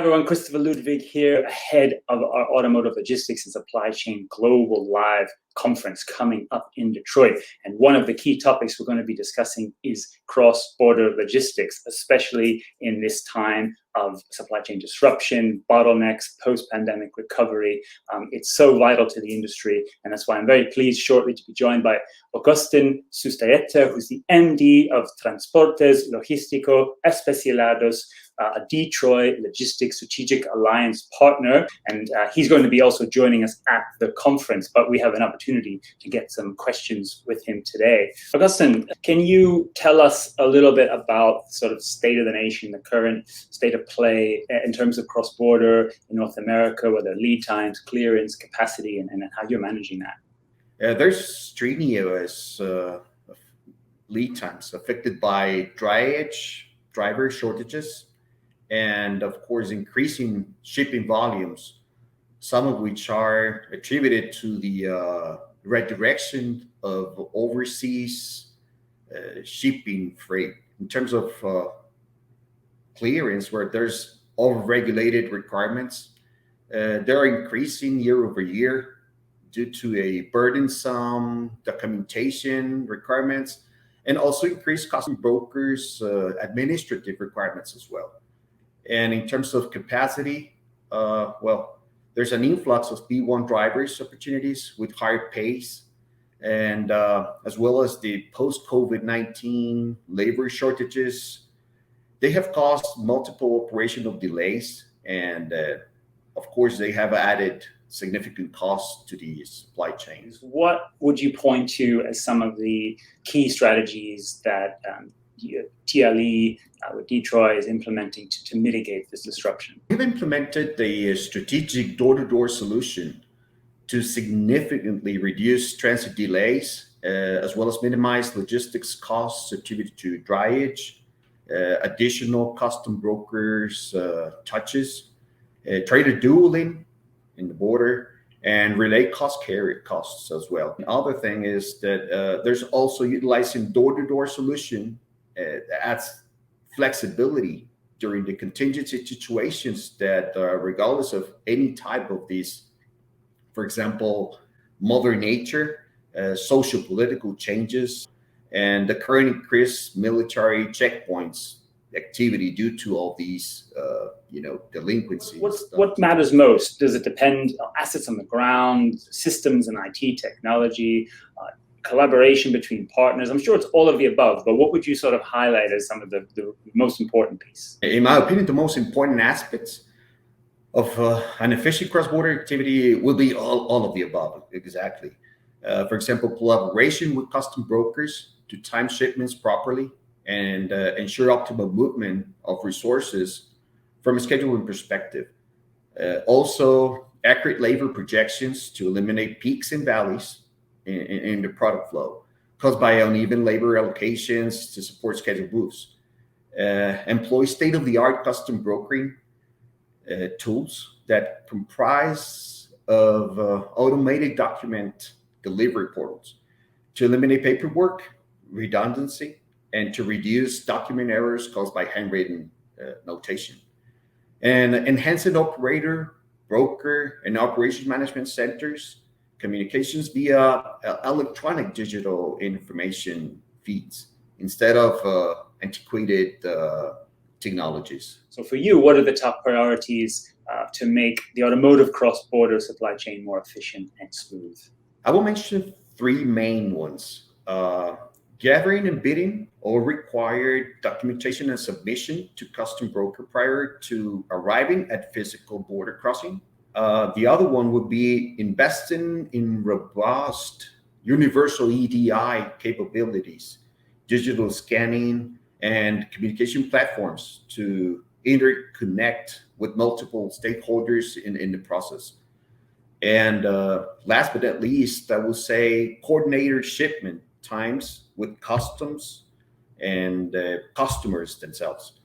everyone, Christopher Ludwig here, ahead of our Automotive Logistics and Supply Chain Global Live conference coming up in Detroit. And one of the key topics we're going to be discussing is cross-border logistics, especially in this time of supply chain disruption, bottlenecks, post-pandemic recovery. It's so vital to the industry, and that's why I'm very pleased shortly to be joined by Agustin Sustaita, who's the MD of Transportes Logisticos Especializados, a D-Troy Logistics Strategic Alliance partner, and he's going to be also joining us at the conference, but we have an opportunity to get some questions with him today. Agustin, can you tell us a little bit about sort of state of the nation, the current state of play in terms of cross-border in North America, whether lead times, clearance, capacity, and how you're managing that? There's strenuous lead times affected by driver shortages, and of course increasing shipping volumes, some of which are attributed to the redirection of overseas shipping freight. In terms of clearance, where there's over-regulated requirements, they're increasing year over year due to a burdensome documentation requirements, and also increased customs brokers administrative requirements as well. And in terms of capacity, there's an influx of B1 drivers opportunities with higher pace, and as well as the post-COVID-19 labor shortages. They have caused multiple operational delays, and of course, they have added significant costs to the supply chains. What would you point to as some of the key strategies that TLE with D-Troy is implementing to mitigate this disruption? We've implemented the strategic door-to-door solution to significantly reduce transit delays, as well as minimize logistics costs attributed to drayage, additional custom brokers touches, trader dueling in the border, and relay carrier costs as well. Another thing is that there's also utilizing door-to-door solution that adds flexibility during the contingency situations that regardless of any type of these, for example, Mother Nature, social political changes, and the current increased military checkpoints activity due to all these delinquencies. What matters most? Does it depend on assets on the ground, systems and IT technology, collaboration between partners? I'm sure it's all of the above, but what would you sort of highlight as some of the most important piece? In my opinion, the most important aspects of an efficient cross-border activity will be all of the above, exactly. For example, collaboration with custom brokers to time shipments properly and ensure optimal movement of resources from a scheduling perspective. Also, accurate labor projections to eliminate peaks and valleys in the product flow caused by uneven labor allocations to support schedule moves. Employ state-of-the-art custom brokering tools that comprise of automated document delivery portals to eliminate paperwork, redundancy, and to reduce document errors caused by handwritten notation. And enhancing operator, broker, and operations management centers communications via electronic digital information feeds instead of antiquated technologies. So for you, what are the top priorities to make the automotive cross-border supply chain more efficient and smooth? I will mention three main ones. Gathering and bidding all required documentation and submission to custom broker prior to arriving at physical border crossing. The other one would be investing in robust universal EDI capabilities, digital scanning, and communication platforms to interconnect with multiple stakeholders in the process. And last but not least, I will say coordinated shipment times with customs and customers themselves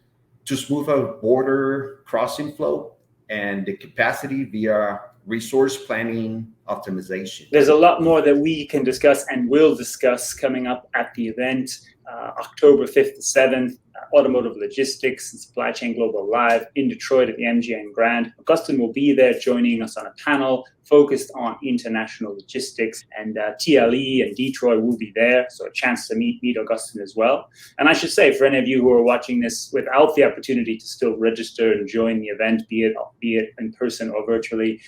to smooth out border crossing flow and the capacity via resource planning optimization. There's a lot more that we can discuss and will discuss coming up at the event, October 5th to 7th. Automotive Logistics and Supply Chain Global Live in Detroit at the MGM Grand. Agustin will be there joining us on a panel focused on international logistics, and TLE and D-Troy will be there, so a chance to meet Agustin as well. And I should say, for any of you who are watching this without the opportunity to still register and join the event, be it in person or virtually,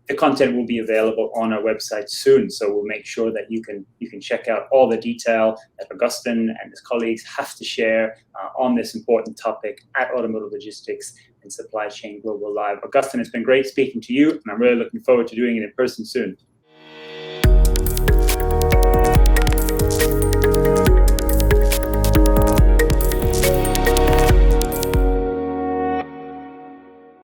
the content will be available on our website soon. So we'll make sure that you can check out all the detail that Agustin and his colleagues have to share on this important topic at Automotive Logistics and Supply Chain Global Live. Agustin, it's been great speaking to you, and I'm really looking forward to doing it in person soon.